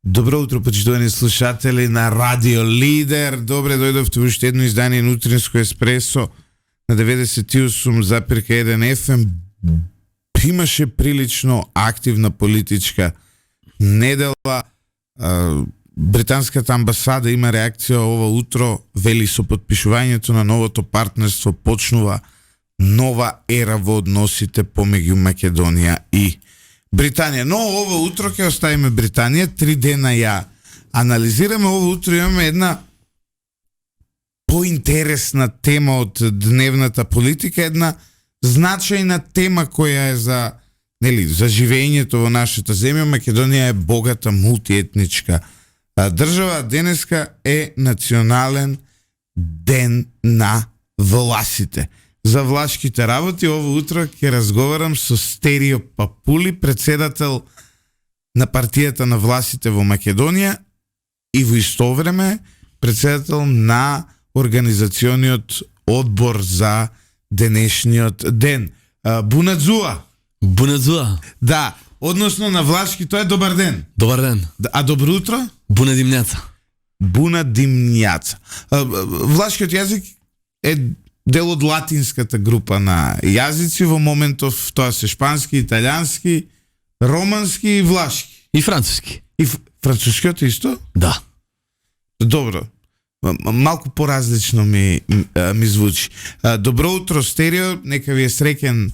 Добро утро, почитувани слушатели на Радио Лидер. Добре дојдовте во уште едно издание на Утринско еспресо на 98,1 FM. Имаше прилично активна политичка недела. Британската амбасада има реакција ова утро, вели со потпишувањето на новото партнерство почнува нова ера во односите помеѓу Македонија и Британија. Но ова утро ќе оставиме Британија, 3 дена ја анализираме. Ова утро имаме една поинтересна тема од дневната политика, една значајна тема која е за живењето во нашата земја. Македонија е богата мултиетничка држава. Денеска е национален ден на власите. За влашките работи ова утро ќе разговарам со Стерио Папули, председател на партијата на власите во Македонија и во исто време председател на организациониот одбор за денешниот ден. Бунадзуа. Бунадзуа. Да, односно на влашки тоа е добар ден. Добар ден. А добро утро? Буна димњаца. Буна димњаца. Влашкиот јазик е дел од латинската група на јазици, во моментов тоа се шпански, италијански, романски и влашки. И француски. И францускиот исто? Да. Добро. Малку поразлично ми звучи. Добро утро, Стерио, нека ви е среќен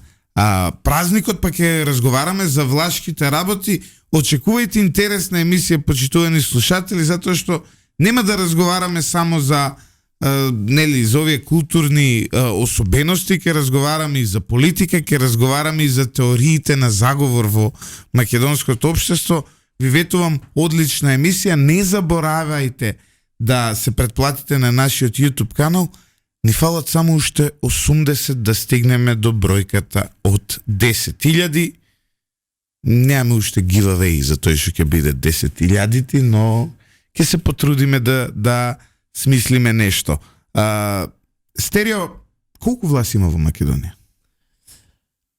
празникот, па ќе разговараме за влашките работи. Очекувајте интересна емисија, почитувани слушатели, затоа што нема да разговараме само за за овие културни особености, ќе разговараме и за политика, ќе разговараме и за теориите на заговор во македонското општество. Ви ветувам одлична емисија. Не заборавајте да се претплатите на нашиот YouTube канал. Ни фалат само уште 80 да стигнеме до бројката од 10.000. Немаме уште giveaway за тој што ќе биде 10.000, но ќе се потрудиме да смислиме нешто. Стерио, колку власи има во Македонија?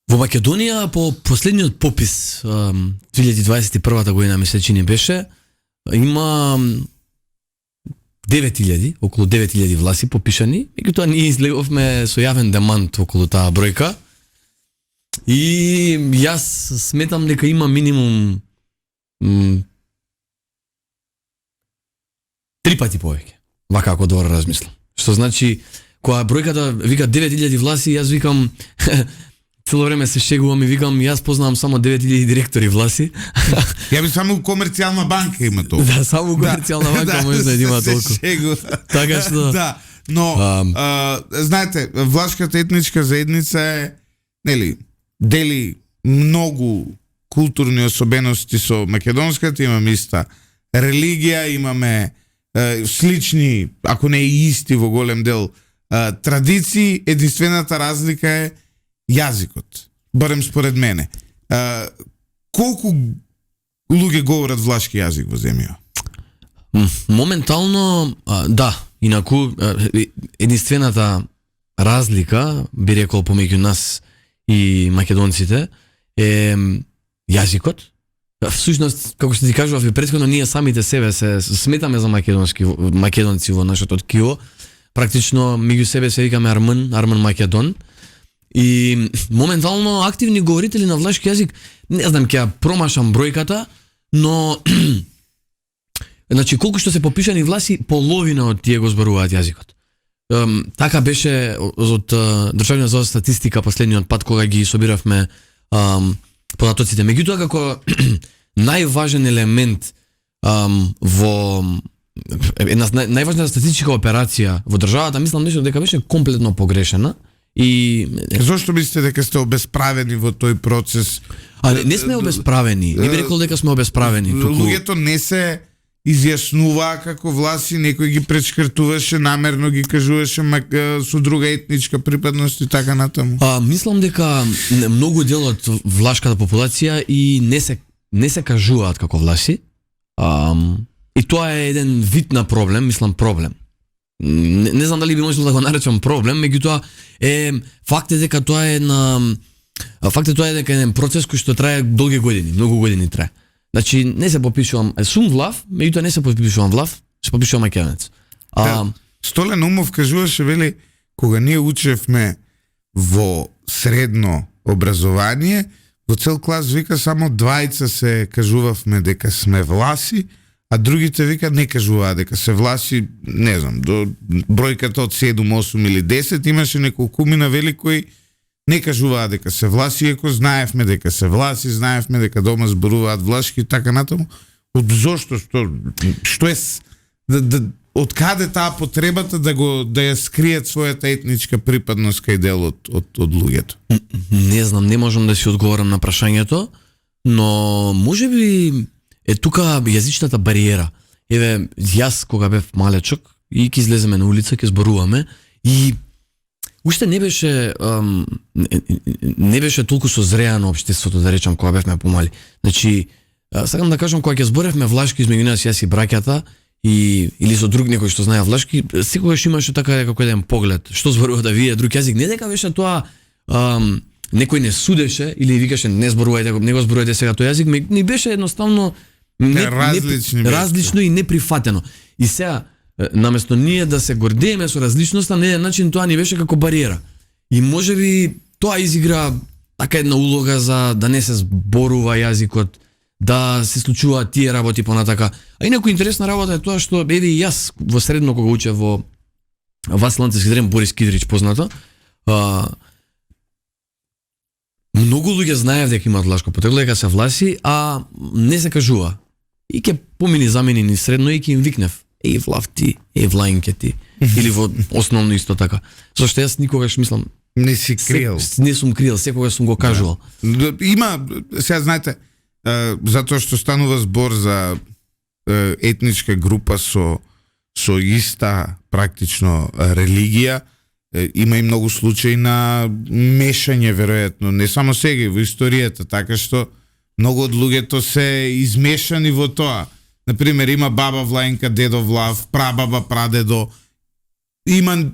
Во Македонија по последниот попис 2021 година ми се чини беше, има 9.000, околу 9.000 власи попишани, меѓутоа ние излеговме со јавен демант околу таа бројка. И јас сметам дека има минимум 3 пати повеќе. Вака ако добро размислам. Што значи, кога бројката вика 9.000 власи, јас викам цело време се шегувам и викам, јас познавам само 9.000 директори власи. Ја би само комерцијална банка има тоа. Да, само комерцијална банка може да има толку. Така што да, но знаете, влашката етничка заедница е, дели многу културни особености со македонската, имаме иста религија, имаме слични, ако не и исти во голем дел традиции. Единствената разлика е јазикот, барем според мене. Колку луѓе говорат влашки јазик во земја? Моментално, да, инаку единствената разлика, би рекол, помеѓу нас и македонците е јазикот. Всушност, како што ти кажував и претходно, ние самите себе се сметаме за македонци во нашето ткиво. Практично меѓу себе се викаме Армен Македон. И моментално активни говорители на влашки јазик, не знам, ќе промашам бројката, но значи колку што се попишани власи, половина од тие го зборуваат јазикот. Така беше од Државниот завод за статистика последниот пат кога ги собиравме податоците. Меѓутоа, како најважен елемент во една најважна статистичка операција во државата, мислам дека беше комплетно погрешена. И зошто мислите дека сте обесправени во тој процес? Не сме обесправени. Не би рекол дека сме обесправени. Луѓето не се изјаснуваа како власи, некој ги пречкртуваше, намерно ги кажуваше со друга етничка припадност и така натаму. Мислам дека многу дел од влашката популација и не се кажуваат како власи. И тоа е еден вид на проблем, мислам проблем. Не знам дали би можел да го наречам проблем, меѓутоа факт е дека тоа е дека еден процес кој што трае долги години, многу години трае. Значи не се попишувам, сум влав, меѓутоа не се попишувам влав, се попишувам македонец. Столен Умов кажуваше, вели, кога ние учевме во средно образование, во цел клас вика само двајца се кажувавме дека сме власи, а другите вика не кажуваа дека се власи, не знам, до бројката од 7, 8 или 10 имаше неколкумина вели кои не кажуваа дека се власи, иако знаевме дека се власи, знаевме дека дома зборуваат влашки и така натаму. Од зошто што е од каде таа потребата да ја скријат својата етничка припадност кај дел од луѓето? Не знам, не можам да си одговорам на прашањето, но можеби е тука јазичната бариера. Еве, јас кога бев малечок и ќе излеземе на улица, ќе зборуваме и уште не беше толку созреано општеството, да речам, кога бевме помали. Значи, сакам да кажам, кога ќе зборевме влашки измеѓу нас, јас и браќата, или со друг некој што знае влашки, секогаш имаше така како еден поглед. Што зборува да вие друг јазик? Не дека беше тоа некој не судеше или викаше не зборувајте, не го зборувајте сега тој јазик, не беше едноставно различно и неприфатено. И сега наместо ние да се гордееме со различноста, на еден начин тоа ни беше како бариера. И можеби тоа изигра така една улога за да не се зборува јазикот, да се случуваат тие работи понатака. А инаку интересна работа е тоа што еве и јас во средно кога учев во Василанцевски дрем Борис Кидрич познато, многу луѓе знаев дека имаат влашко потекло, дека се власи, а не се кажува. И ќе помини замени ни средно и ќе им викнев еј влав ти, еј влаинке ти. Или во основно исто така. Зашто јас никогаш мислам не си криел. Не сум криел, секогаш сум го кажувал. Има, сега знаете, затоа што станува збор за етничка група со иста практично религија, има и многу случаи на мешање веројатно, не само сега во историјата, така што многу од луѓето се измешани во тоа. Например, има баба Влаинка, дедо Влав, прабаба, прадедо. Има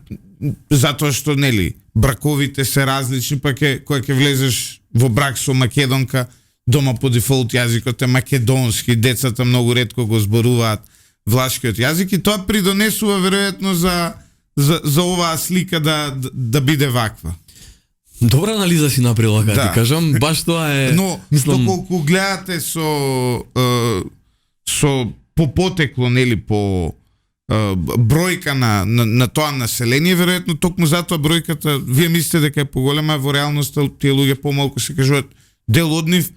затоа што нели браковите се различни, па кога ќе влезеш во брак со македонка, дома по дефолт јазикот е македонски, децата многу ретко го зборуваат влашкиот јазик и тоа придонесува веројатно за оваа слика да биде ваква. Добра анализа си направила, да. Ти кажам, баш тоа е. Но доколку гледате со по потекло, нели, по бројка на тоа население, веројатно токму затоа бројката, вие мислите дека е поголема, во реалноста тие луѓе помалку се кажуваат дел од нив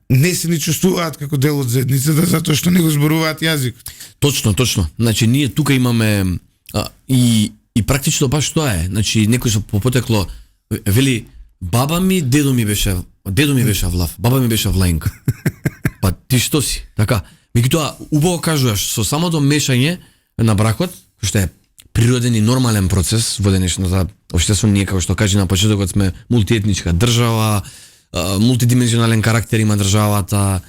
не се ни чувствуваат како дел од заедницата затоа што не го зборуваат јазикот. Точно. Значи ние тука имаме и практично баш тоа е. Значи некој со попотекло вели баба ми, дедо ми беше влав, баба ми беше влаинка. Па ти што си? Така. Меѓутоа убаво кажуваш со самото мешање на бракот, што е природен и нормален процес во денешната општество, ние како што кажи на почетокот сме мултиетничка држава, мултидимензионален карактер има државата,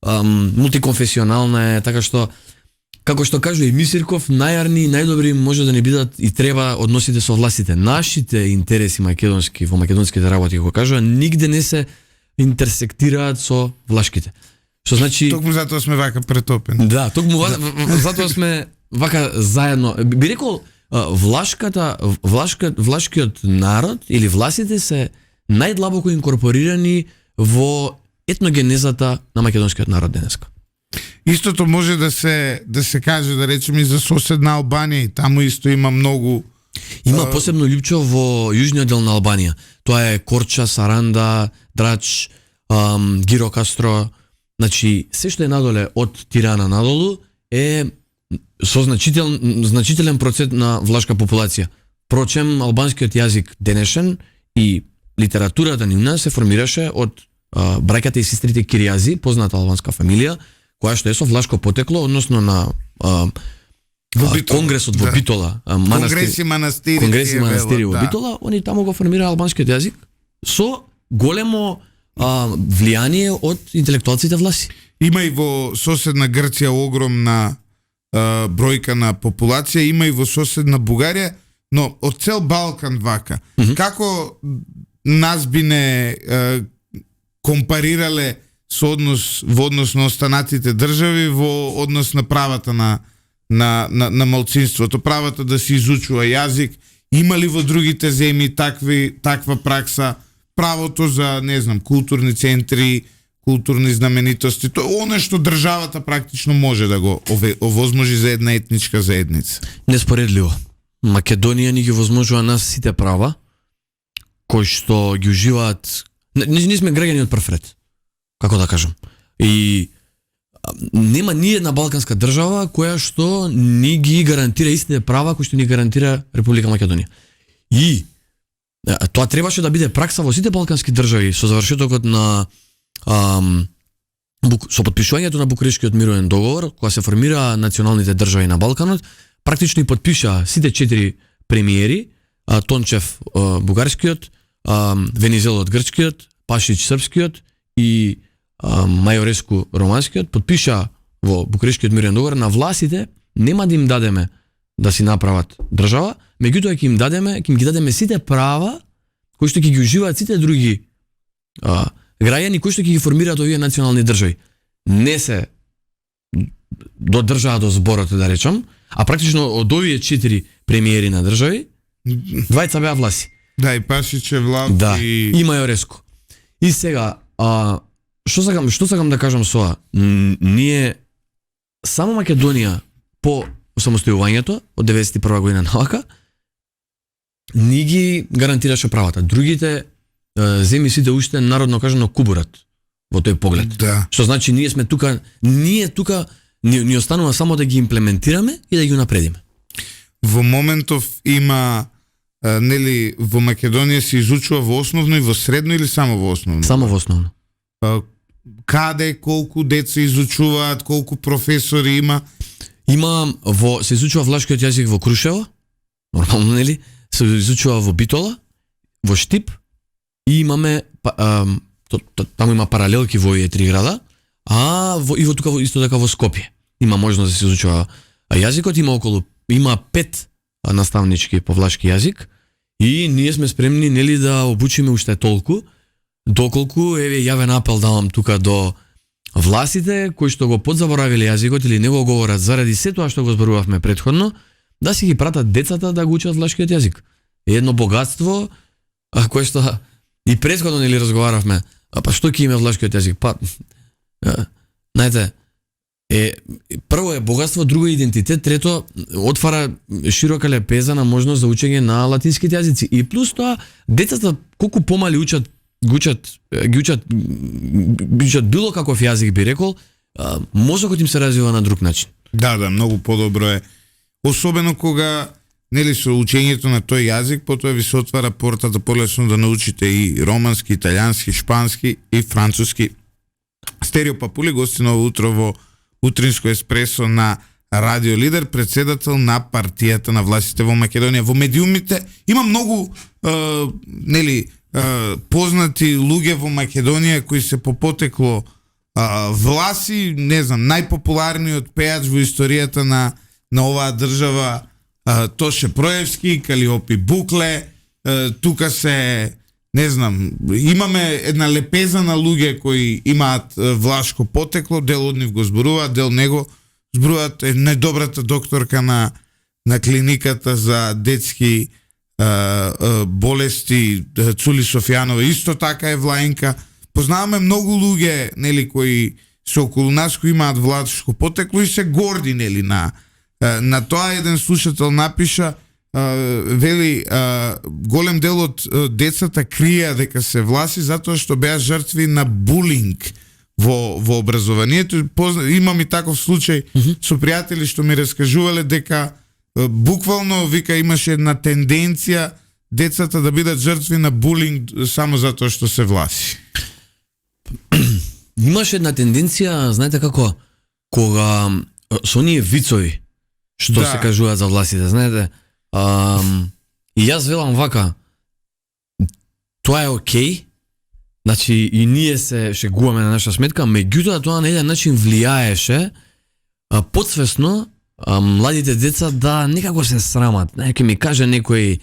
мултиконфесионална е, така што како што кажува и Мисирков, најарни и најдобри може да не бидат и треба односите со властите. Нашите интереси македонски во македонските работи, како кажува, нигде не се интерсектираат со влашките. Што значи токму затоа сме вака претопени. Да, токму затоа сме вака заедно. Би рекол влашкиот народ или власите се најдлабоко инкорпорирани во етногенезата на македонскиот народ денеска. Истото може да се каже, да речеме, и за соседна Албанија, и таму исто има многу. Има посебно љупчо во јужниот дел на Албанија. Тоа е Корча, Саранда, Драч, Гирокастро. Значи, се што е надоле од Тирана надолу е со значителен процент на влашка популација. Впрочем, албанскиот јазик денешен и литературата ни се формираше од браќата и сестрите Киријази, позната албанска фамилија, која што е со влашко потекло, односно на конгресот во Битола, Конгреси манастири во Битола, они таму го формираа албанскиот јазик со големо влијание од интелектуалците власи. Има и во соседна Грција огромна бројка на популација, има и во соседна Бугарија, но од цел Балкан вака. Како нас би не компарирале во однос на останатите држави, во однос на правата на малцинството, правата да се изучува јазик. Има ли во другите земји таква пракса, правото за, не знам, културни центри, културни знаменитости, тоа е она што државата практично може да го овозможи за една етничка заедница. Неспоредливо. Македонија ни ги возможува нас сите права кои што ги уживаат. Ние сме граѓани од прв ред, како да кажам. И нема ни една балканска држава која што ни ги гарантира истите права кои што ни гарантира Република Македонија. И тоа требаше да биде пракса во сите балкански држави со завршетокот на со потпишувањето на Букурешткиот мировен договор, кога се формира националните држави на Балканот, практично и потпиша сите 4 премиери, Тончев бугарскиот, Венизелот грчкиот, Пашич српскиот и Мајореску романскиот, потпиша во Букурешткиот мировен договор на властите нема да им дадеме да си направат држава, меѓутоа ќе им ги дадеме сите права кои што ќе ги уживаат сите други граѓани кои што ќе ги формираат овие национални држави. Не се до држава до зборот, да речам, а практично од овие 4 премиери на држави, двајца беа власи. Да, и Пашич е влад, да, и Мајореску. И сега, што сакам да кажам со ова? Ние само Македонија по самостојувањето од 91 година навака ни ги гарантираше правата. Другите земји сите уште народно кажано кубурат во тој поглед. Да. Што значи ние тука ни останува само да ги имплементираме и да ги напредиме. Во моментов има нели во Македонија се изучува во основно и во средно или само во основно? Само во основно. Каде, колку деца изучуваат, колку професори има? Се изучува влашкиот јазик во Крушево, нормално нели? Се изучува во Битола, во Штип и имаме таму има паралелки во овие 3 града, и во тука исто така во Скопје. Има можност да се изучува јазикот, има 5 наставнички по влашки јазик и ние сме спремни нели да обучиме уште толку, доколку јавен апел давам тука до властите кои што го подзаборавиле јазикот или не го говорат заради се тоа што го зборувавме претходно, да си ги пратат децата да го учат влашкиот јазик. Едно богатство кое што и претходно нели разговаравме, па што ќе има влашкиот јазик? Знаете, прво е богатство, друго е идентитет, трето отвара широка лепеза на можност за учење на латинските јазици. И плюс тоа, децата колку помали учат било каков јазик би рекол, мозокот им се развива на друг начин. Да, многу подобро е. Особено кога нели со учењето на тој јазик, потоа ви се отвара портата полесно да научите и романски, италијански, шпански и француски. Стерио Папули, гостин ово утро во Утринско еспресо на Радио Лидер, председател на партијата на властите во Македонија. Во медиумите има многу познати луѓе во Македонија кои се по потекло власи, не знам, најпопуларниот пеач во историјата на оваа држава, Тоше Проевски, Калиопи Букле, тука се, не знам, имаме една лепеза на луѓе кои имаат влашко потекло, дел од нив го зборуваат, дел него зборуваат. Најдобрата докторка на клиниката за детски болести Цули Софијанова исто така е влаинка. Познаваме многу луѓе нели кои се околу нас кои имаат влашко потекло и се горди нели на тоа. Еден слушател напиша, вели, голем дел од децата крија дека се власи затоа што беа жртви на булинг во образованието. Имам и таков случај со пријатели што ми раскажувале дека буквално вика имаше една тенденција децата да бидат жртви на булинг само затоа што се власи. Имаше една тенденција, знаете како, кога со оние вицови што се кажуваат за властите, знаете, и јас велам вака, тоа е окей, значи и ние се шегуваме на наша сметка, меѓутоа тоа на еден начин влијаеше подсвесно младите деца да некако се срамат. Ќе ми каже некој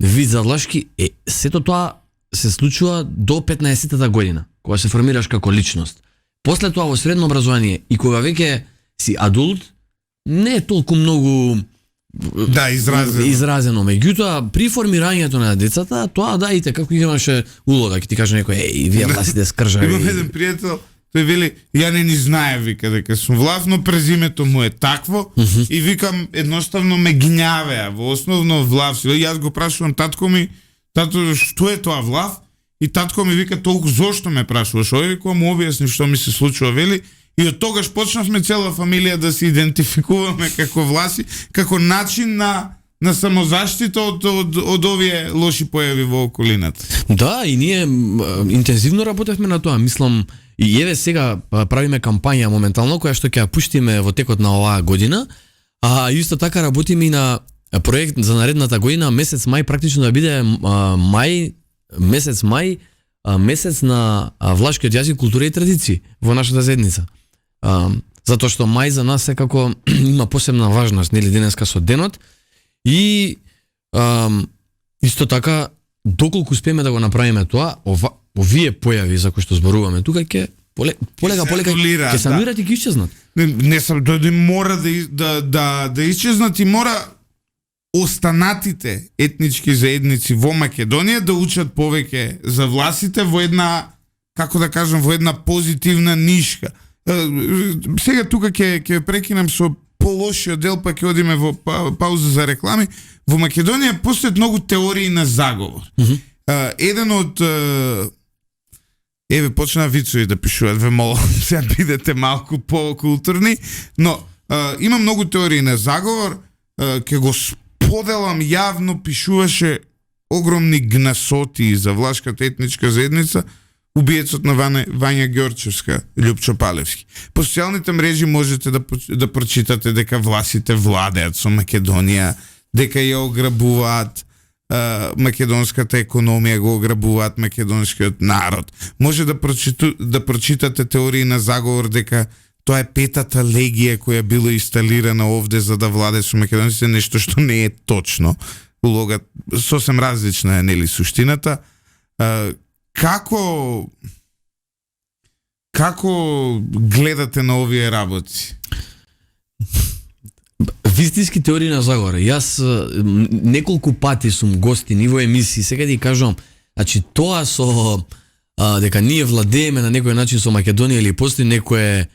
вид за влашки, сето тоа се случува до 15-та година, кога се формираш како личност. После тоа во средно образование и кога веќе си адулт, не е толку многу Да, изразено. Меѓутоа, при формирањето на децата, тоа да, и како имаше улога, ќе ти каже некој, вие власите скржави. Имам еден пријател, тој вели, ја не знае, вика, дека сум влав, но презимето му е такво, и викам, едноставно ме гнјавеа, во основно влав си. Јас го прашувам татко ми, тато, што е тоа влав? И татко ми вика, толку зошто ме прашуваш? Ој, викам, му објасни што ми се случува, вели, и од тогаш почнавме цела фамилија да се идентификуваме како власи, како начин на самозаштита од овие лоши појави во околината. Да, и ние интензивно работевме на тоа. Мислам, и еве сега правиме кампања моментално која што ќе ја пуштиме во текот на оваа година, а исто така работиме и на проект за наредната година, месец мај практично да биде месец на влашкиот јазик, култура и традиции во нашата заедница. Затоа што мај за нас секако има посебна важност, нели, денеска со денот, и исто така доколку успееме да го направиме тоа, овие појави за кои што зборуваме тука ќе полека ќе се анулираат и ќе исчезнат. Не сам да мора да исчезнат, и мора останатите етнички заедници во Македонија да учат повеќе за власите во една, како да кажам, во една позитивна нишка. Сега тука ќе прекинам со полошиот дел, па ќе одиме во пауза за реклами. Во Македонија постојат многу теории на заговор. Еден од еве почна вицови да пишуваат, ве молам, сега бидете малку покултурни, но има многу теории на заговор, ќе го споделам јавно, пишуваше огромни гнасоти за влашката етничка заедница убиецот на Вања Ѓорчевска, Љупчо Палевски. По социјалните мрежи можете да прочитате дека власите владеат со Македонија, дека ја ограбуваат македонската економија, го ограбуваат македонскиот народ. Може да прочитате теории на заговор дека тоа е петата легија која била инсталирана овде за да владе со македонците, нешто што не е точно. Улога сосем различна е, нели, суштината. Како гледате на овие работи? Вистински теории на заговор. Јас неколку пати сум гостин во емисии, сега ти кажам, значи тоа со дека ние владееме на некој начин со Македонија или постои некое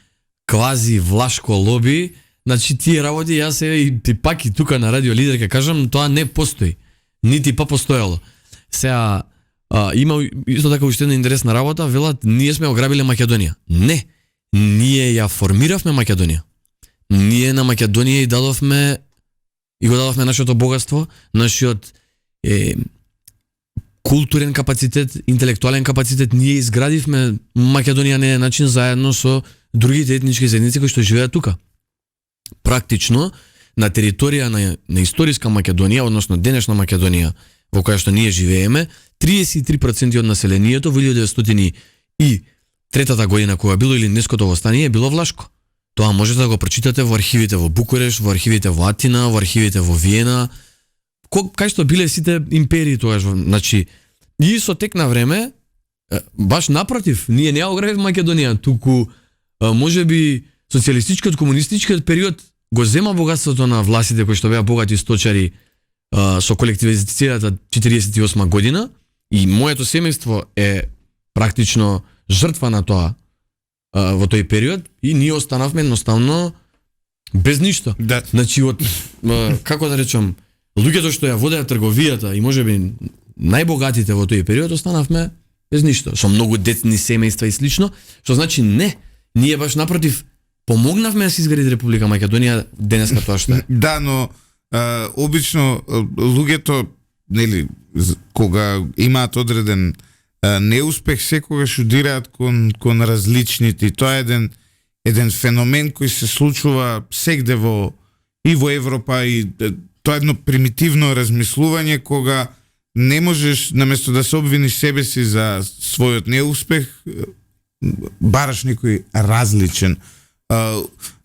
квази влашко лоби, значи тие работи јас и пак и тука на Радио Лидер ќе кажам, тоа не постои. Нити па постоело. Сега има исто така уште една интересна работа, велат ние сме ограбиле Македонија. Не, ние ја формиравме Македонија. Ние на Македонија и го дадовме нашето богатство, нашиот културен капацитет, интелектуален капацитет, ние изградивме Македонија на еден начин заедно со другите етнички заедници кои што живеат тука. Практично на територија на историска Македонија, односно денешна Македонија, во која што ние живееме, 33% од населението во 1903 година кога било Илинденското востание било влашко. Тоа можете да го прочитате во архивите во Букуреш, во архивите во Атина, во архивите во Виена, кај што биле сите империи тогаш. Значи, и со тек на време, баш напротив, ние не ограбивме Македонија, туку можеби социјалистичкиот, комунистичкиот период го зема богатството на власите кои што беа богати сточари со колективизацијата 48 година, и моето семејство е практично жртва на тоа во тој период, и ние останавме едноставно без ништо. Да. Значи, како да речам, луѓето што ја водеа трговијата и можеби најбогатите во тој период останавме без ништо, со многу децни семејства и слично, што значи не, ние баш напротив помогнавме да се изгради Република Македонија денеска тоа што е. Да, но обично луѓето, нели, кога имаат одреден неуспех, секогаш удираат кон различните. И тоа е еден феномен кој се случува сегде и во Европа, и тоа е едно примитивно размислување кога не можеш, наместо да се обвиниш себе си за својот неуспех, бараш некој различен.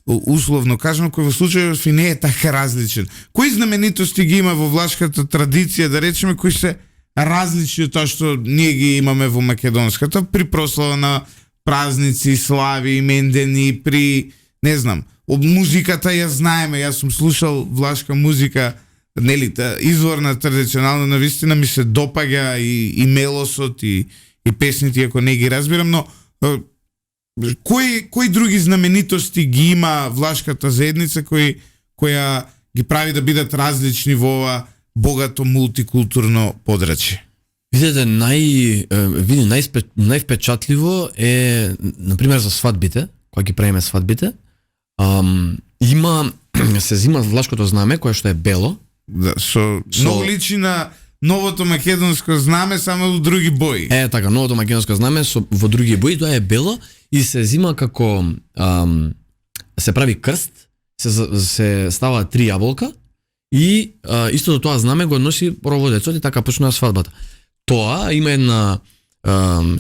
Условно кажам, кој во случајот и не е така различен. Кои знаменитости ги има во влашката традиција, да речеме, кои се различни од тоа што ние ги имаме во македонската, при прослава на празници, слави, имендени, при, не знам, музиката ја знаеме, јас сум слушал влашка музика, нели, изворна, традиционална, навистина ми се допаѓа и мелосот и песните, ако не ги разбирам, но кои други знаменитости ги има влашката заедница која ги прави да бидат различни во ова богато мултикултурно подрачје? Видете, највпечатливо е, например, за свадбите, кога ги правиме свадбите, се зима влашкото знаме, кое што е бело. Да, многу личи на новото македонско знаме, само во други бои. Така, новото македонско знаме во други бои, тоа е бело и се зима како се прави крст, се става 3 јаболка и истото тоа знаме го носи проводецот и така почнува свадбата. Тоа има една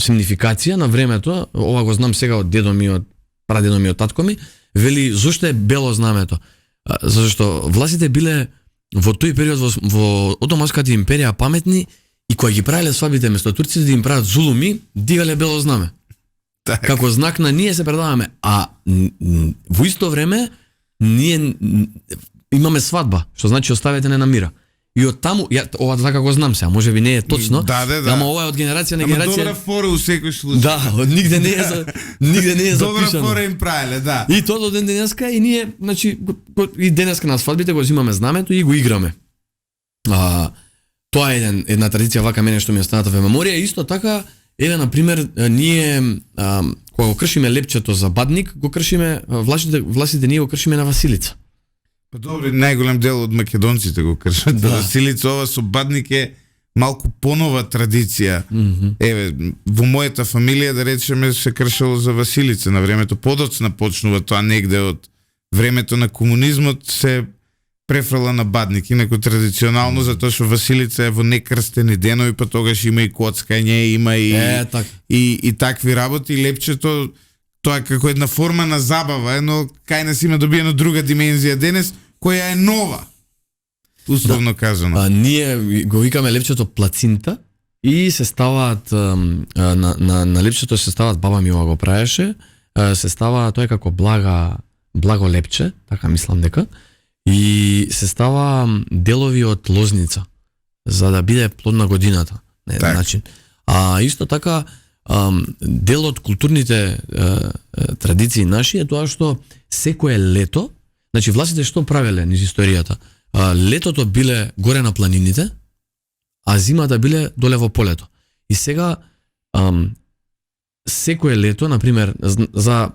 сигнификација на времето, ова го знам сега од дедо ми, од прадедо ми, од татко ми, вели зошто е бело знамето. Зашто власите биле во тој период во Отоманската империја паметни и кога ги правеле свадбите место турците да им прават зулуми, дигале бело знаме. Так. Како знак на ние се предаваме, а во исто време ние имаме свадба, што значи оставете не на мира. И од таму, ова така го знам сега, може би не е точно, ама ова е од генерација на генерација. Ама добра фора у секој случај. Да, нигде не е запишано. Добра фора им правеле, да. И тоа до ден денеска и ние, значи, и денеска на свадбите го земаме знамето и го играме. Тоа е една традиција вака мене што ми останата во меморија. Исто така, еве на пример, ние кога го кршиме лепчето за Бадник, го кршиме власите ние го кршиме на Василица. Па добре, најголем дел од македонците го кршат. Да. Василица, ова со Бадник е малку понова традиција. Еве, во мојата фамилија, да речеме, се кршало за Василица на времето. Подоцна почнува тоа негде од времето на комунизмот се префрла на Бадник. Инаку традиционално, затоа што Василица е во некрстени денови, па тогаш има и коцкање, има и такви работи. Лепчето, тоа е како една форма на забава, но кај нас има добиено друга димензија денес, која е нова, условно кажано. Ние го викаме лепчето плацинта и се ставаат на лепчето се ставаат, баба ми ова го правеше, се става, тоа е како благо лепче, така мислам дека, и се става делови од лозница, за да биде плодна годината, на еден начин. Исто така, дел од културните традиции наши е тоа што секое лето, значи власите што правеле низ историјата, летото биле горе на планините, а зимата биле доле во полето. И сега секое лето, например, за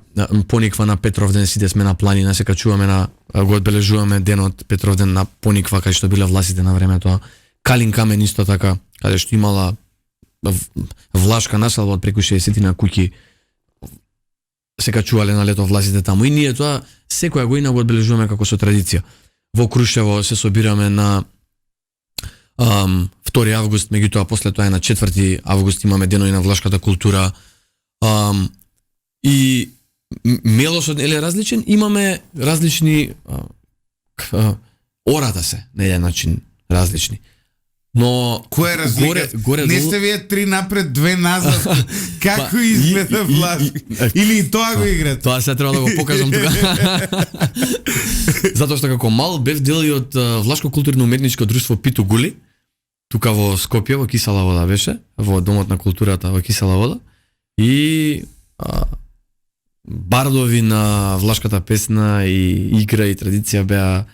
Пониква на Петровден сите сме на планина, се качуваме го одбележуваме денот Петровден на Пониква, кај што биле власите на времето. Калин камен исто така, каде што имала влашка населба од преку 60 на куќи, се качувале на лето власите таму. И ние тоа секоја година го одбележуваме како со традиција. Во Крушево се собираме на 2 август, меѓутоа после тоа е на 4 август имаме денови на влашката култура. И мелосот е различен, имаме различни ората се на еден начин различни. Но кој е разлика? Горе не сте вие 3 напред, 2 назад. Како изгледа влашки? Или тоа го играте? Тоа се треба да го покажам тука. Затоа што како мал бев дел и од Влашко културно-уметничко друштво Питу Гули, тука во Скопје, во Кисела вода беше, во Домот на културата во Кисела вода. И бардови на влашката песна и игра и традиција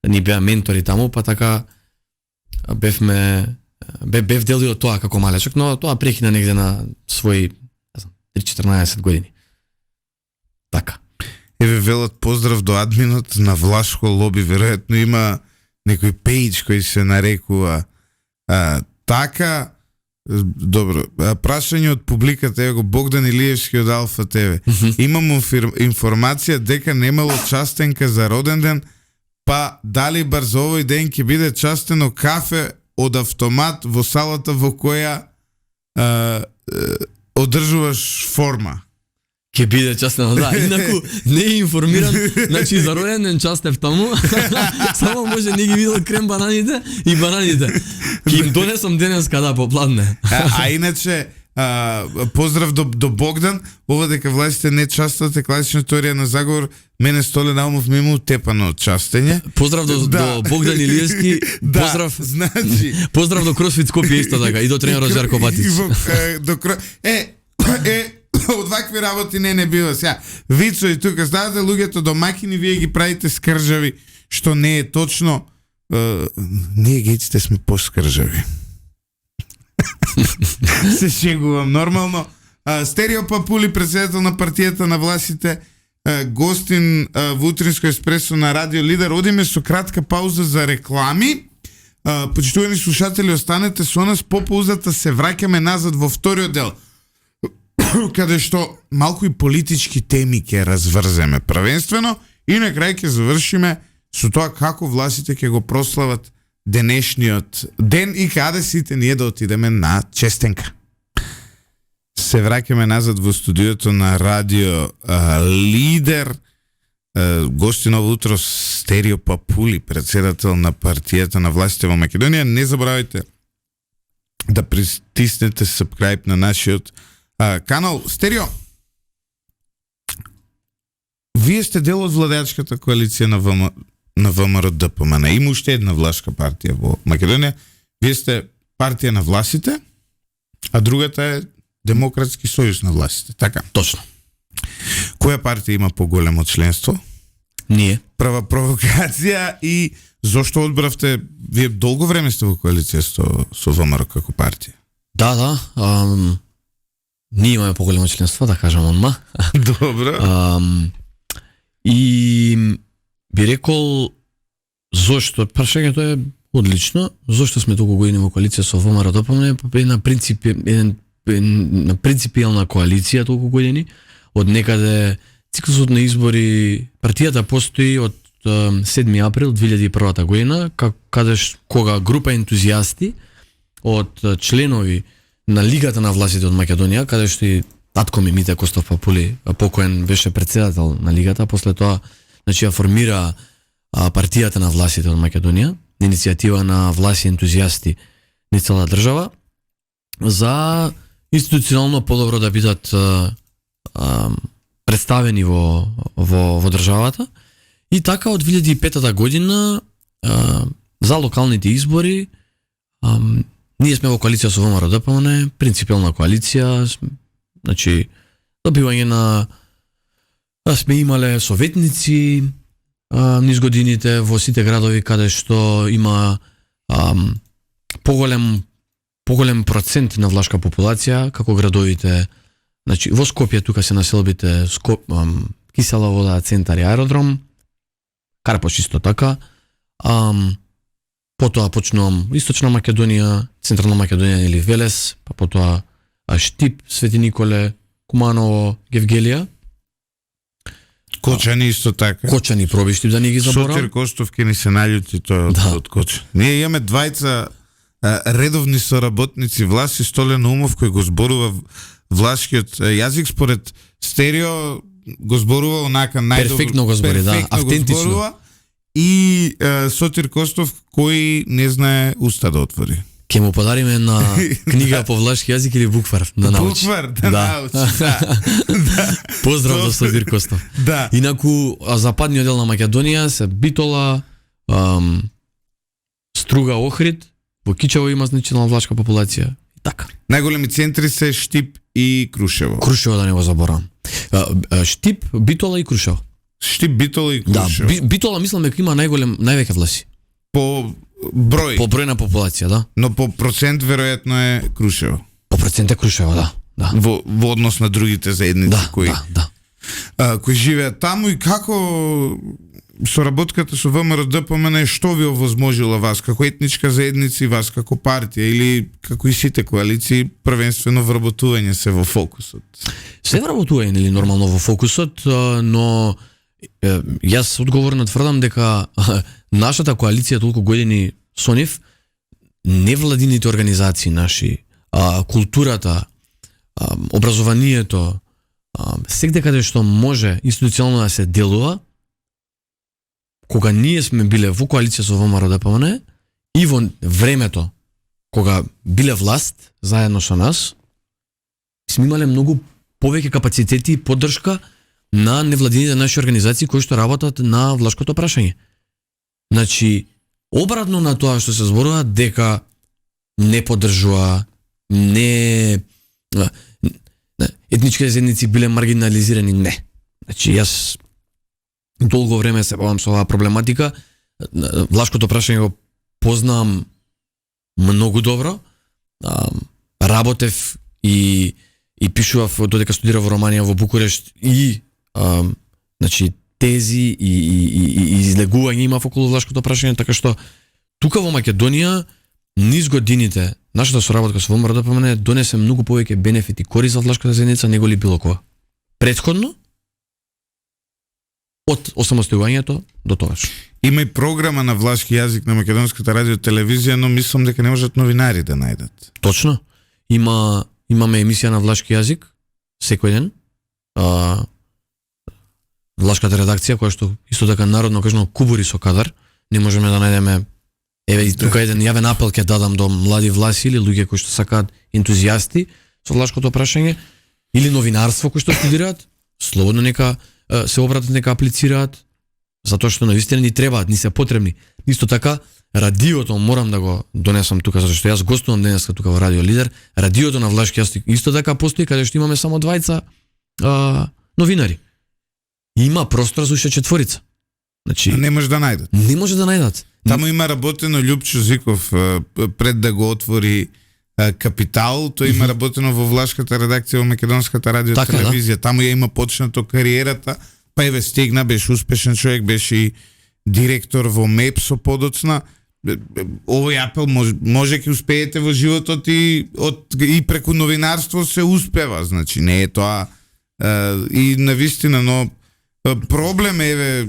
ни беа ментори таму, па така бев дел од тоа како малечок, но тоа прекина негде на своји 3-14 години. Така. Еве велат поздрав до админот на Влашко лоби, веројатно има некој пејдж кој се нарекува така. Добро, прашање од публиката, ево го Богдан Илиевски од Алфа ТВ. Имам информација дека немало частенка за роден ден, па дали бар за овој ден ќе биде частено кафе од автомат во салата во која одржуваш форма. Ќе биде частено, да. Инаку не е информиран, значи за роден ден частев таму, само може не ги видел крем бананите и бананите. Ќе им донесам денеска да попладне. А иначе Поздрав до Богдан. Ова дека властите не частат е класична теорија на заговор. Мене Столе Наумов ми имал тепано частење. Поздрав до Богдан Илиевски. Поздрав. Значи, поздрав до Кросфит Скопје исто така и до тренерот Жарко Батиć. Од вакви работи не бива сега. Вицо и тука ставате луѓето домакини, вие ги правите скржави, што не е точно. Ние гејците сме поскржави. Се шегувам нормално. Стерио Папули, председател на партијата на властите, гостин во утринско еспресо на Радио Лидер. Одиме со кратка пауза за реклами. Почитувани слушатели, останете со нас, по паузата се враќаме назад во вториот дел, каде што малку и политички теми ќе разврземе првенствено и на крај ќе завршиме со тоа како властите ќе го прослават денешниот ден и каде сите ние да отидеме на честенка. Се враќаме назад во студиото на Радио Лидер. Гости ново утро Стерио Папули, председател на партијата на властите во Македонија. Не забравяйте да притиснете subscribe на нашиот канал. Стерио, вие сте дел од владеачката коалиција на ВМРО ДПМН. Има уште една влашка партија во Македонија. Вие сте партија на властите, а другата е Демократски сојуз на властите. Така? Точно. Која партија има поголемо членство? Ние. Прва провокација и зошто одбравте, вие долго време сте во коалиција со ВМРО како партија? Да. Ние имаме поголемо членство, да кажам онма. Добро. И би рекол зошто, прашањето е одлично, зошто сме толку години во коалиција со ВМРО ДПМН, на принципијална коалиција толку години, од некаде циклусот на избори, партијата постои од 7 април 2001 година, кога група ентузијасти од членови на Лигата на властите од Македонија, каде што и татко ми Мите Костов Папули, покоен, беше председател на Лигата, после тоа значи ја формира партијата на властите од Македонија, иницијатива на власти ентузијасти на цела држава, за институционално подобро да бидат представени во државата. И така од 2005 година за локалните избори ние сме во коалиција со ВМРО ДПМН, принципиална коалиција, значи добивање на сме имале советници низ годините во сите градови каде што има поголем процент на влашка популација, како градовите, значи во Скопје тука се населбите Кисела вода, центар и аеродром, Карпош исто така, потоа почнувам Источна Македонија, Централна Македонија или Велес, па потоа Штип, Свети Николе, Куманово, Гевгелија. Кочани исто така. Кочани проби Штип, да не ги заборам. Сотир Костов ке ни се наљути тој од Кочани. Ние имаме двајца редовни соработници власти, Столе Наумов кој го зборува влашкиот јазик, според Стерио го зборува онака најдобро. Перфектно го збори, да, автентично. И Сотир Костов кој не знае уста да отвори. Ке му подариме една книга по влашки јазик или буквар да научи. Буквар да научи, да. Поздрав до Сотир Костов. Да. Инаку западниот дел на Македонија се Битола, Струга, Охрид, во Кичево има значителна влашка популација. Така. Најголеми центри се Штип и Крушево. Крушево да не го заборам. Штип, Битола и Крушево. Штип, Битола и Крушево. Да, Битола мислам дека има највеќе власи. По број. По број на популација, да. Но по процент веројатно е Крушево. По процент е Крушево, да. Во однос на другите заедници кои кои живеат таму. И како соработката со ВМРО ДПМН, што ви овозможила вас како етничка заедница и вас како партија, или како и сите коалиции, првенствено вработување се во фокусот? Се вработување или нормално во фокусот, но јас одговорно тврдам дека нашата коалиција толку години со нив, невладините организации наши, културата, образованието, секде каде што може институционално да се делува, кога ние сме биле во коалиција со ВМРО ДПМН и во времето кога биле власт заедно со нас, сме имале многу повеќе капацитети и поддршка на невладините наши организации кои што работат на влашкото прашање. Значи, обратно на тоа што се зборува дека не поддржува, етничките заедници биле маргинализирани, не. Значи, јас долго време се бавам со оваа проблематика, влашкото прашање го познавам многу добро, работев и пишував додека студирав во Романија во Букурешт и значи тези и излегување имав околу влашкото прашање, така што тука во Македонија низ годините нашата соработка со ВМРО-ДПМН донесе многу повеќе бенефити корист за влашката заедница него ли било кога. Претходно од осамостојувањето до тогаш. Има и програма на влашки јазик на македонската радио телевизија, но мислам дека не можат новинари да најдат. Точно. Имаме емисија на влашки јазик секој ден. Влашката редакција која што исто така народно кажано кубури со кадар. Не можеме да најдеме. Еве и тука еден јавен апел ќе дадам до млади власи или луѓе кои што сакаат ентузијасти со влашкото прашање или новинарство кои што студираат, слободно нека се обратат, нека аплицираат, затоа што навистина ни требаат, ни се потребни. Исто така радиото морам да го донесам тука затоа што јас гостувам денеска тука во Радио Лидер. Радиото на влашки јазик исто така постои каде што имаме само двајца новинари. Има простор за уште четворица. Значи не може да најдат. Не може да најдат. Таму има работено Љупчо Зиков пред да го отвори Капитал, тој има работено во влашката редакција во македонската радио телевизија. Да? Таму ја има почнато кариерата, па еве стигна, беше успешен човек, беше и директор во МЕПСО подоцна. Овој апел може ќе успеете во животот и преку новинарство се успева, значи не е тоа и навистина, но проблем еве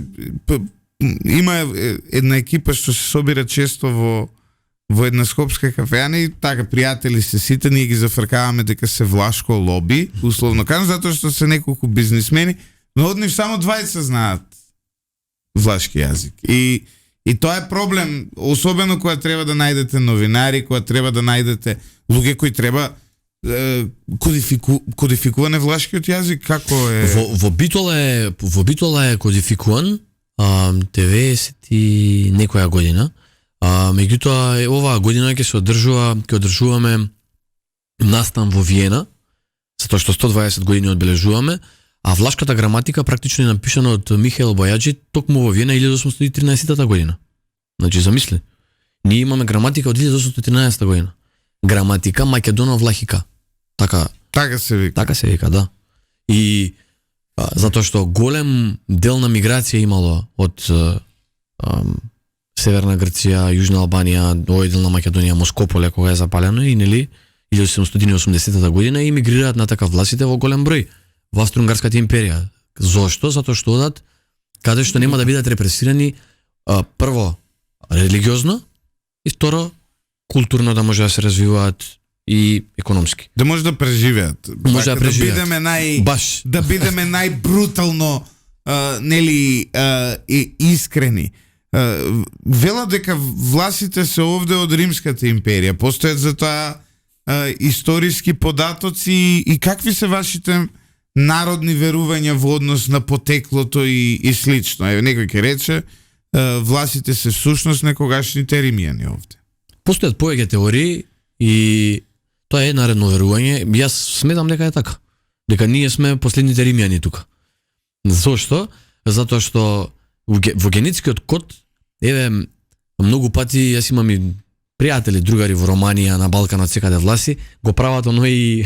има една екипа што се собира често во една скопска кафеана и така пријатели се сите, ние ги зафркаваме дека се влашко лоби, условно кажам, затоа што се неколку бизнисмени, но од нив само двајца знаат влашки јазик. И тоа е проблем, особено кога треба да најдете новинари, кога треба да најдете луѓе кои треба кодификуване влашкиот јазик, како е? Во Битола е кодификуван 90 и некоја година. Меѓутоа оваа година ќе одржуваме настан во Виена, затоа што 120 години одбележуваме, а влашката граматика практично е напишана од Михаил Бојаджи токму во Виена 1813 година. Значи замисли. Ние имаме граматика од 1813 година. Граматика македоно-влахика. Така се вика, да. И затоа што голем дел на миграција имало од Северна Грција, Јужна Албанија, овој дел на Македонија, Москополе кога е запалено и нели 1780 година и мигрираат на така власите во голем број во Австро-Унгарската империја. Зошто? Затоа што одат каде што нема да бидат репресирани прво религиозно и второ културно да може да се развиваат и економски. Да може да преживеат. Може да преживеат. Да бидеме најбрутално нели искрени. Вела дека власите се овде од Римската империја. Постојат за тоа историски податоци и какви се вашите народни верувања во однос на потеклото и слично? Еве некој ќе рече власите се всушност некогашните римјани овде. Постојат повеќе теории и тоа е наредно верување. Јас сметам дека е така. Дека ние сме последните римјани тука. Зошто? Затоа што во генетскиот код, еве, многу пати јас имам и пријатели, другари во Романија, на Балканот, секаде власи, го прават оној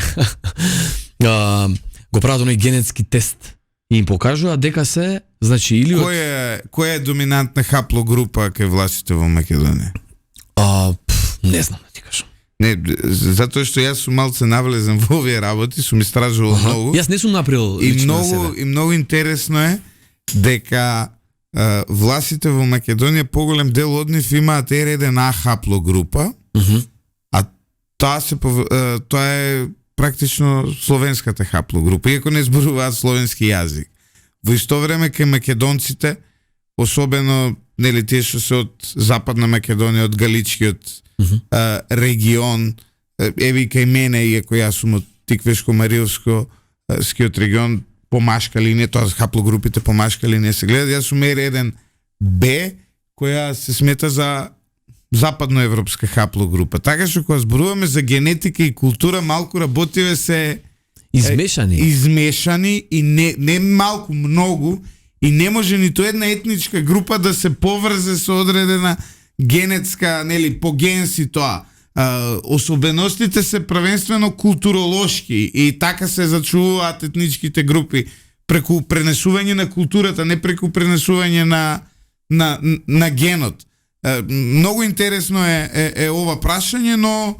генетски тест и им покажува дека се, значи или која е доминантна хаплогрупа кај властите во Македонија? Не знам да ти кажам. Не, затоа што јас сум малце навлезен во овие работи, сум истражувал многу. Јас не сум направил лично на себе. И многу интересно е дека властите во Македонија поголем дел од нив имаат R1A хаплогрупа, а тоа е практично словенската хаплогрупа, иако не зборуваат словенски јазик. Во исто време кај македонците, особено нели тие што се од Западна Македонија, од Галичкиот регион, еве кај мене, иако јас сум од Тиквешко-Мариовско скиот регион по машка линија, тоа хаплогрупите по машка линија се гледат. Јас сум R1B, која се смета за западноевропска хаплогрупа. Така што кога зборуваме за генетика и култура, малку работиве се измешани и не малку, многу, и не може ниту една етничка група да се поврзе со одредена генетска, нели, по генси тоа. Особеностите се првенствено културолошки и така се зачувуваат етничките групи преку пренесување на културата, не преку пренесување на генот. Многу интересно е ова прашање, но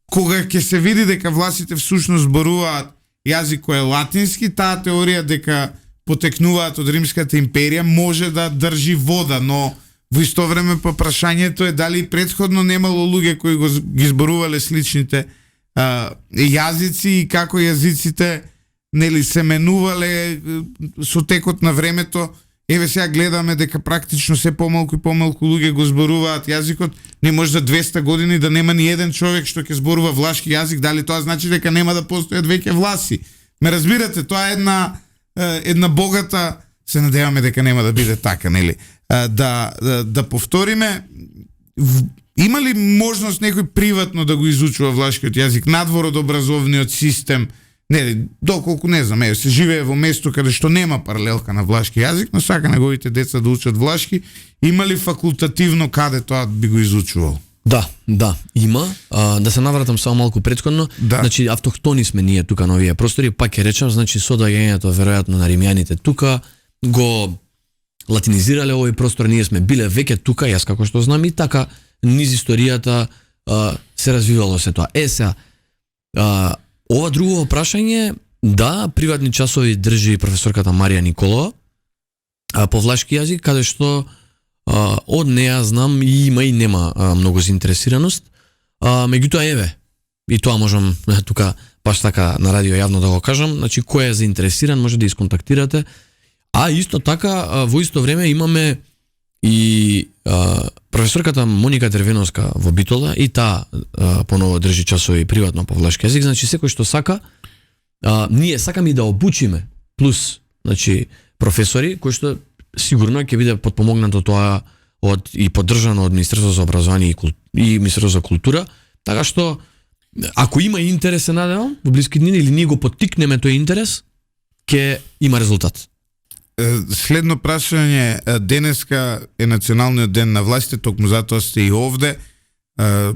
кога ќе се види дека власите всушност зборуваат јазик кој е латински, таа теорија дека потекнуваат од Римската империја може да држи вода, но во исто време па прашањето е дали претходно немало луѓе кои ги зборувале сличните јазици и како јазиците, нели, се менувале со текот на времето. Еве сега гледаме дека практично се помалку и помалку луѓе го зборуваат јазикот. Не може за 200 години да нема ни еден човек што ќе зборува влашки јазик. Дали тоа значи дека нема да постојат веќе власи? Ме разбирате, тоа е една богата, се надеваме дека нема да биде така, нели? Да повториме, има ли можност некој приватно да го изучува влашкиот јазик надвор од образовниот систем? Не, доколку не знам, се живее во место каде што нема паралелка на влашки јазик, но сака неговите деца да учат влашки, има ли факултативно каде тоа би го изучувал? Да, има. Да се навратам само малку претходно. Да. Значи, автохтони сме ние тука на овие простори, пак ќе речам, значи со доаѓањето веројатно на римјаните тука, го латинизирале овој простор, ние сме биле веќе тука, јас како што знам, и така низ историјата се развивало се тоа. Сега, ова друго прашање, да, приватни часови држи професорката Марија Николова по влашки јазик, каде што од неа знам и има и нема многу заинтересираност. Меѓутоа еве, и тоа можам тука баш така на радио јавно да го кажам, значи кој е заинтересиран може да исконтактирате. А исто така во исто време имаме и професорката Моника Дервеновска во Битола, и таа поново држи часови приватно по влашки јазик. Значи секој што сака, ние сакаме и да обучиме плюс, значи професори кои што сигурно ќе биде потпомогнато тоа и поддржано од Министерството за образование и Министерството за култура, така што ако има интерес, се надевам во блиски дни, или ние го поттикнеме тој интерес, ќе има резултат. Следно прашање, денеска е националниот ден на властите, токму затоа сте и овде.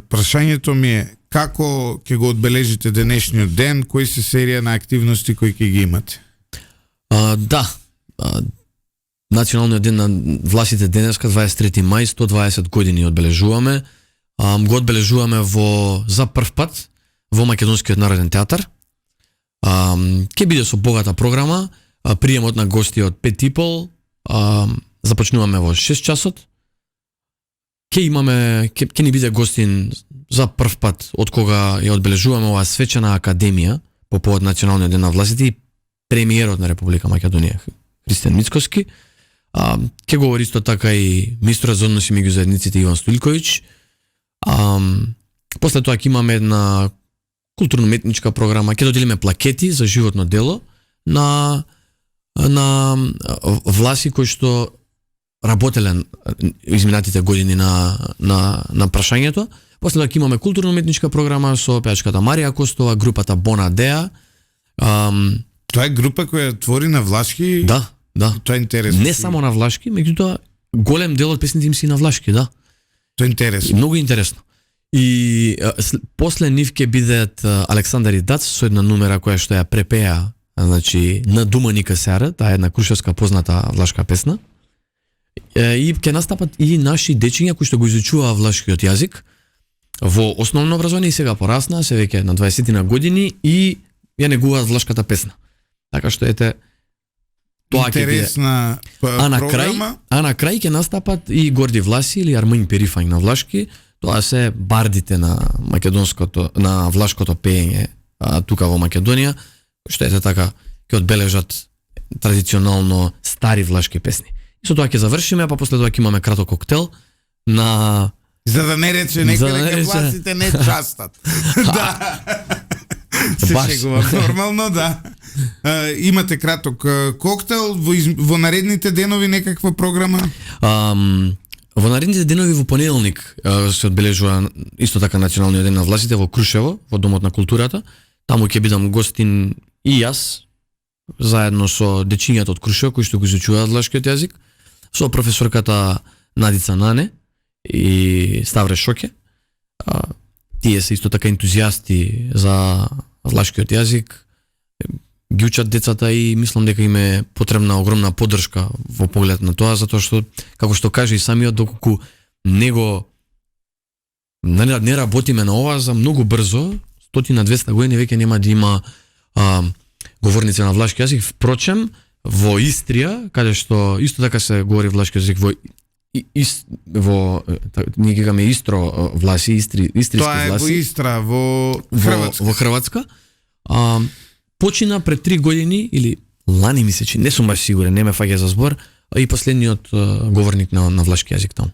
Прашањето ми е како ќе го одбележите денешниот ден, кои се серија на активности кои ќе ги имате? Националниот ден на властите денеска 23 мај, 120 години одбележуваме. Го одбележуваме за прв пат во Македонскиот народен театар. Ќе биде со богата програма, приемот на гости од 5:30, започнуваме во 6 часот. Ќе ни биде гостин за прв пат од кога ја одбележуваме оваа свечена академија по повод националниот ден на властите и премиерот на Република Македонија Христијан Мицкоски. Ќе говори исто така и министерот за односи меѓу заедниците Иван Стоилковиќ. После тоа ќе имаме една културно-уметничка програма, ќе доделиме плакети за животно дело на власи кои што работеле изминатите години на прашањето. После тоа ќе имаме културно-уметничка програма со пејачката Марија Костова, групата Бона Деа. Тоа е група која твори на влашки? Да. Тоа е интересно. Не само на влашки, меѓутоа голем дел од песните им си на влашки, да. Тоа е интересно. Многу интересно. И после нив ќе бидат Александар и Дац со една нумера која што ја препеа, значи на Думаника Сера, таа е една крушевска позната влашка песна. И ќе настапат и наши дечиња кои што го изучуваа влашкиот јазик во основно образование и сега порасна, се веќе на 20 на години и ја негуваат влашката песна. Така што ете тоа интересна програма. А на крај ќе настапат и Горди Власи или Армањ Перифањ на влашки. Тоа се бардите на на влашкото пеење тука во Македонија, што ете така ќе одбележат традиционално стари влашки песни. И со тоа ќе завршиме, па после тоа ќе имаме краток коктел на за да не рече некој дека власите не частат. Да. Се Баш. шегувам нормално, да. Имате краток коктел во наредните денови некаква програма? Во наредните денови во понеделник се одбележува исто така националниот ден на властите во Крушево, во Домот на културата. Таму ќе бидам гостин и јас, заедно со дечињата од Крушево кои што го изучуваат влашкиот јазик, со професорката Надица Нане и Ставре Шоке. Тие се исто така ентузијасти за влашкиот јазик, ги учат децата и мислам дека им е потребна огромна поддршка во поглед на тоа, затоа што, како што каже и самиот, доколку него не работиме на ова, за многу брзо, 100-200 години веќе нема да има говорници на влашки јазик. Впрочем, во Истрија, каде што исто така се говори влашки јазик, ние имаме Истро власи, истриски Тоа е власи. во Истра, во Хрватска. Во Хрватска. Почина пред 3 години или лани мислејќи, не сум баш сигурен, не ме фаќа за збор, и последниот говорник на влашки јазик таму.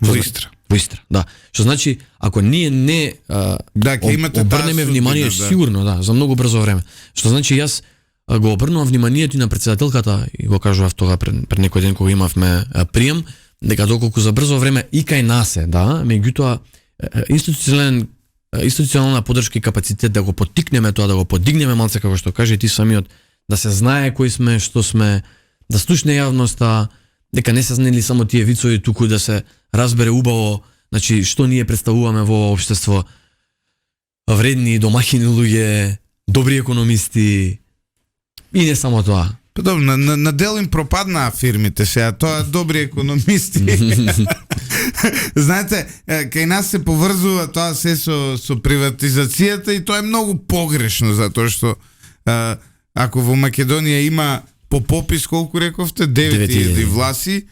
Во Истра. Во Истра, да. Што значи, ако ние не ќе имате обрнеме внимание, сигурно, да, за многу брзо време. Што значи, јас го обрнувам вниманието и на председателката, и го кажував тога пред некој ден кога имавме прием, дека доколку за брзо време и кај нас е, да, меѓутоа институционална поддршка и капацитет да го поттикнеме тоа, да го подигнеме малце, како што каже ти самиот, да се знае кои сме, што сме, да слушне јавноста, дека не се знели само тие вицови, туку да се разбере убаво, значи што ние представуваме во општество, вредни домаќини луѓе, добри економисти и не само тоа. Па добро, на дел им пропаднаа фирмите сега, тоа добри економисти. Знаете, кај нас се поврзува тоа се со приватизацијата и тоа е многу погрешно, затоа што ако во Македонија има по попис, колку рековте, 9.000 власи,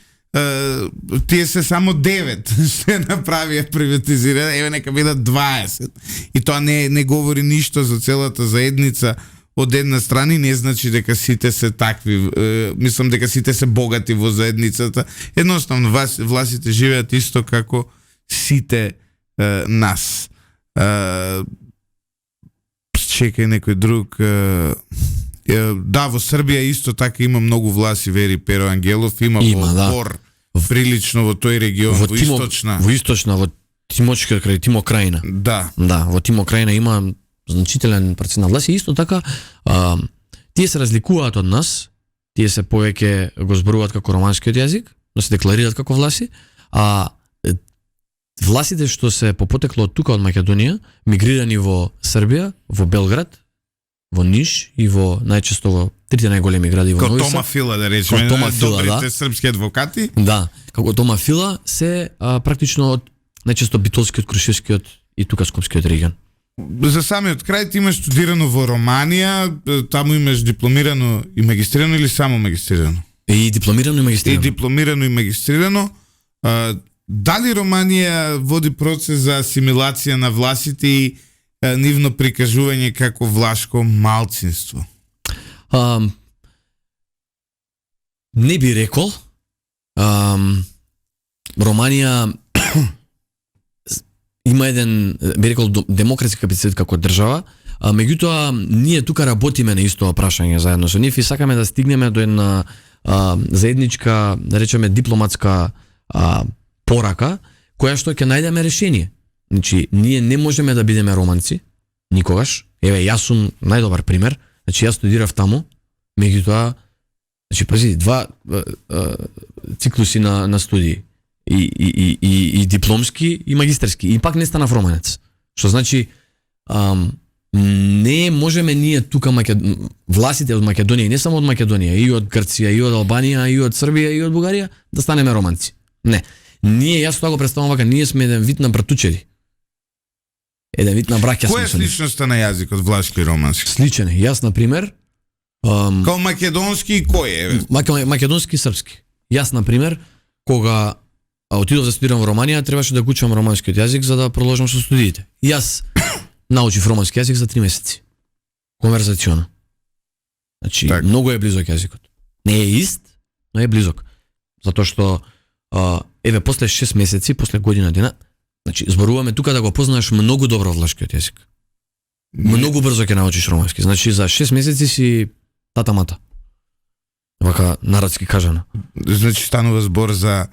тие се само 9 што направија приватизирање, еве нека бидат 20. И тоа не говори ништо за целата заедница. Од една страна не значи дека сите се такви, мислам дека сите се богати во заедницата. Едноставно власите живеат исто како сите нас. Чекај некој друг. Да, во Србија исто така има многу власи, вери Перо Ангелов, има во Бор, прилично во тој регион, во источна. Во источна, во Тимочкиот крај, Тимокрајина. Да. Да, во Тимокрајина има значителен процент на власи. Исто така, тие се разликуваат од нас, тие се повеќе го зборуваат како романскиот јазик, но се декларираат како власи, а власите што се по потекло од тука од Македонија, мигрирани во Србија, во Белград, во Ниш и во најчесто во трите најголеми гради во Нови Сад. Како Тома Фила, да речеме, добрите српски адвокати. Да, како Тома Фила се практично од најчесто битолскиот, крушевскиот и тука скопскиот регион. За самиот крај ти имаш студирано во Романија, таму имаш дипломирано и магистрирано или само магистрирано? И дипломирано и магистрирано. И дипломирано и магистрирано. Дали Романија води процес за асимилација на власите и нивно прикажување како влашко малцинство? Не би рекол. Романија има еден, би рекол, демократски капацитет како држава, меѓутоа ние тука работиме на исто прашање заедно со нив и сакаме да стигнеме до една заедничка, да речеме, дипломатска порака, која што ќе најдеме решение. Значи, ние не можеме да бидеме романци, никогаш. Еве, јас сум најдобар пример. Значи, јас студирав таму, меѓутоа, значи, пази, 2 циклуси на студии. И дипломски и магистерски, и пак не станав романец. Што значи не можеме ние тука власите од Македонија, и не само од Македонија, и од Грција, и од Албанија, и од Србија, и од Бугарија да станеме романци. Не. Ние, јас тоа го представувам вака, ние сме еден вид на братучеди. Еден вид на браќа сме. Која е сличноста на јазикот влашки и романски? Сличен. Јас на пример као македонски и кој е? Македонски и српски. Јас на пример кога отидов да студирам во Романија, требаше да го учам романскиот јазик за да продолжам со студиите. Јас научив романски јазик за 3 месеци. Конверзационо. Значи, так. Многу е близок јазикот. Не е ист, но е близок. Затоа што еве после 6 месеци, после година дена, значи зборуваме тука да го познаеш многу добро влашкиот јазик. Многу брзо ќе научиш романски. Значи за 6 месеци си тата мата. Вака народски кажано. Значи станува збор за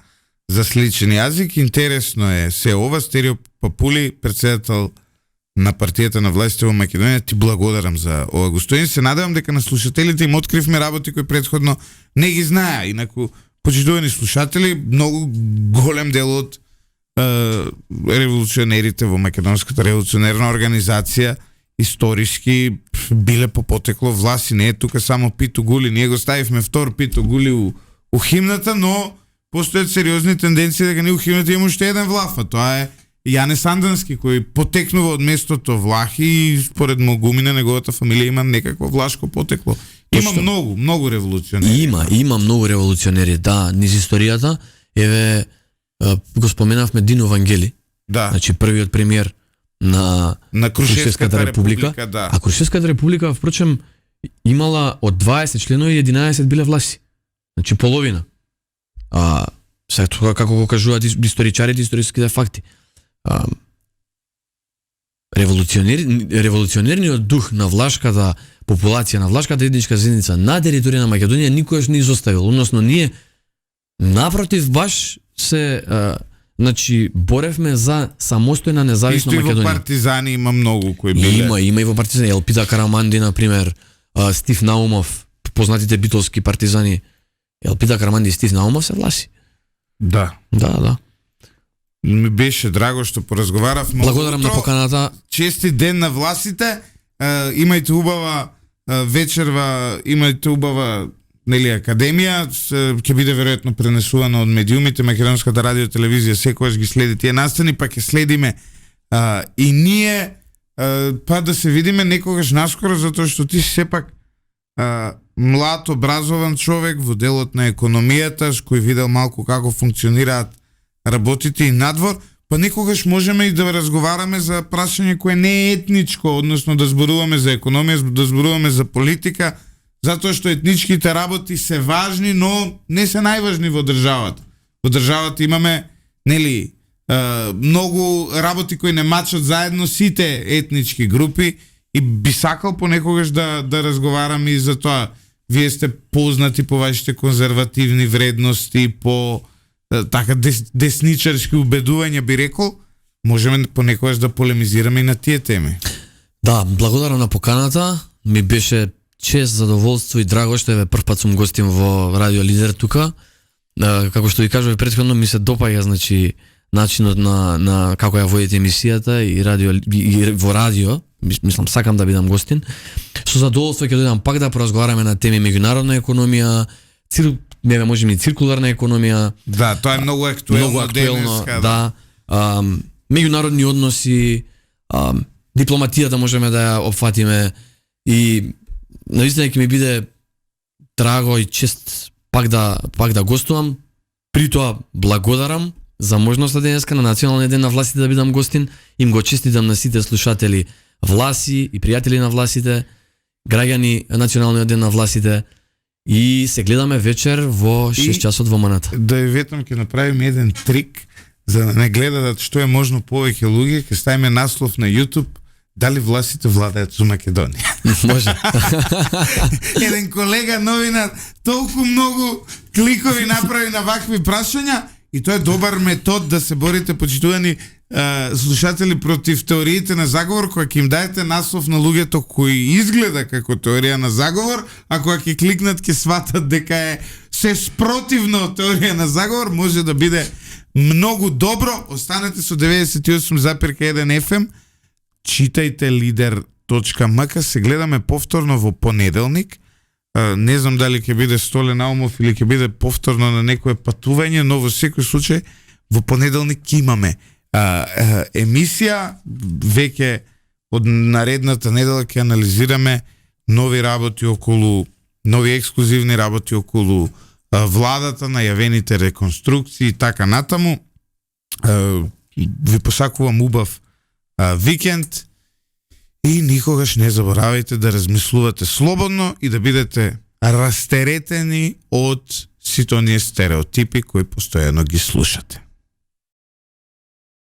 сличен јазик. Интересно е се ова. Стерио Папули, председател на партијата на властите во Македонија, ти благодарам за ова гостување. Се надевам дека на слушателите им откривме работи кои претходно не ги знаеа. Инаку, почитувани слушатели, многу голем дел од револуционерите во Македонската револуционерна организација историски биле по потекло власи. Не е тука само Пито Гули. Ние го ставивме втор Пито Гули у химната, но постојат сериозни тенденции дека не у химната има уште еден влаф, а тоа е Јане Сандански, кој потекнува од местото Влахи и според Могумина неговата фамилија има некакво влашко потекло. Има многу револуционери. Има многу револуционери, да, низ историјата. Еве го споменавме Дино Вангели. Да. Значи првиот премиер на Крушевската република, да. А Крушевската република впрочем имала од 20 членови 11 биле власи. Значи половина. Сега тоа како го кажуваат историчарите, историските факти. Револуционерниот дух на влашката популација, на влашката етничка заедница на територија на Македонија никогаш не изоставил, односно ние напротив баш се значи боревме за самостојна независна Македонија. Исто и во партизани има многу кои биле. Има и во партизани, Елпида Караманди на пример, Стив Наумов, познатите битолски партизани. Елпида Караманди и Стив Наумов се власи. Да. Да. Ми беше драго што поразговаравме. Благодарам на поканата. Чести ден на власите. Имајте убава вечерва, имајте убава академија. Ќе биде веројатно пренесувано од медиумите. Македонската радио телевизија секогаш ги следи тие настани, па ќе следиме и ние па да се видиме некогаш наскоро, затоа што ти си сепак млад, образован човек во делот на економијата, кој видел малку како функционираат работите и надвор, па некогаш можеме и да разговараме за прашање кое не е етничко, односно да зборуваме за економија, да зборуваме за политика, затоа што етничките работи се важни, но не се најважни во државата. Во државата имаме, многу работи кои не мачат заедно сите етнички групи и би сакал понекогаш да разговараме и за тоа. Вие сте познати по вашите конзервативни вредности, по така десничарски убедувања, би рекол, можеме понекогаш да полемизираме и на тие теми. Да, благодарам на поканата. Ми беше чест, задоволство и драго што првпат сум гостин во Радио Лидер тука. Како што ви кажав претходно, ми се допаѓа, значи, начинот на како ја водите емисијата и во радио. Мислам, сакам да бидам гостин. Со задоволство ќе дојдам пак да поразговараме на теми меѓународна економија, можеме и циркуларна економија. Да, тоа е многу актуелно денеска. Да. Меѓународни односи, дипломатијата можеме да ја опфатиме и наистина ќе ми биде драго и чест пак да гостувам. При тоа благодарам за можноста денеска на Националниот ден на властите да бидам гостин. Им го честитам на сите слушатели власи и пријатели на властите, граѓани Националниот ден на властите. И се гледаме вечер во 6 часот во Маната. Да ви ветам, ќе направиме еден трик за да не гледат што е можно повеќе луѓе, ќе ставиме наслов на YouTube дали властите владеат со Македонија. Може. Еден колега новинар толку многу кликови направи на вакви прашања и тоа е добар метод да се борите, почитувани слушатели, против теориите на заговор, кога ќе им даете наслов на луѓето кои изгледа како теорија на заговор, а кога ќе кликнат ќе сватат дека е се спротивно од теорија на заговор, може да биде многу добро. Останете со 98,1 FM. Читајте lider.mk. Се гледаме повторно во понеделник. Не знам дали ќе биде Столе Наумов или ќе биде повторно на некое патување, но во секој случај во понеделник ќе имаме емисија. Веќе од наредната недела ќе анализираме нови ексклузивни работи околу владата, најавените реконструкции и така натаму. Ви посакувам убав викенд и никогаш не заборавајте да размислувате слободно и да бидете растеретени од сите оние стереотипи кои постојано ги слушате.